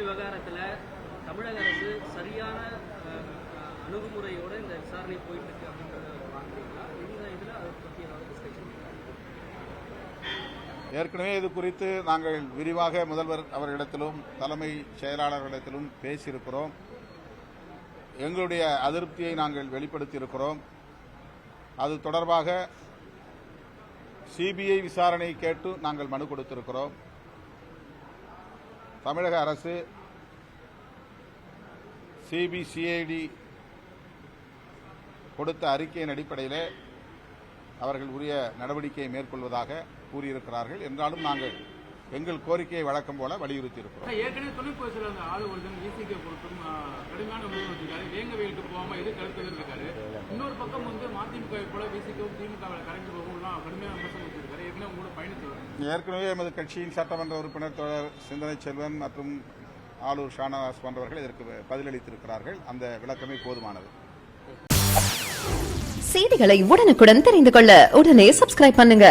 விவகாரத்தில் தமிழக அரசு சரியான அணுகுமுறையோட இந்த விசாரணை போயிட்டு இருக்கு அப்படின்றத பார்க்குறீங்களா? இந்த இதில் அதை பற்றி ஏதாவது டிஸ்கஷன்? ஏற்கனவே இது குறித்து நாங்கள் விரிவாக முதல்வர் அவர்களிடத்திலும் தலைமை செயலாளர்களிடத்திலும் பேசியிருக்கிறோம். எங்களுடைய அதிருப்தியை நாங்கள் வெளிப்படுத்தியிருக்கிறோம். அது தொடர்பாக சிபிஐ விசாரணை கேட்டு நாங்கள் மனு கொடுத்திருக்கிறோம். தமிழக அரசு சிபிசிஐடி கொடுத்த அறிக்கையின் அடிப்படையில் அவர்கள் உரிய நடவடிக்கையை மேற்கொள்வதாக கூறியிருக்கிறார்கள். என்றாலும் நாங்கள் எங்கள் கோரிக்கையை வழக்கம் போல வலியுறுத்தி இருக்கிறோம். ஏற்கனவே தொழிற்பொருள் ஆளுநர் விசிக பொறுத்தும் கடுமையான முடிவு வச்சிருக்காரு. வேங்கவேலுக்கு போகாம எது கருத்து இருக்காரு. இன்னொரு பக்கம் மதிமுக போல விசிகவும் திமுக கலைந்து போகலாம் கடுமையான விமர்சனம் வச்சிருக்காரு. ஏற்கனவே உங்களோட பயணித்து ஏற்கனவே எமது கட்சியின் சட்டமன்ற உறுப்பினர் தோழர் சிந்தனை செல்வன் மற்றும் ஆளூர் ஷானவாஸ் போன்றவர்கள் இதற்கு பதிலளித்திருக்கிறார்கள். அந்த விளக்கமே போதுமானது. செய்திகளை உடனுக்குடன் தெரிந்து கொள்ள உடனே சப்ஸ்கிரைப் பண்ணுங்க.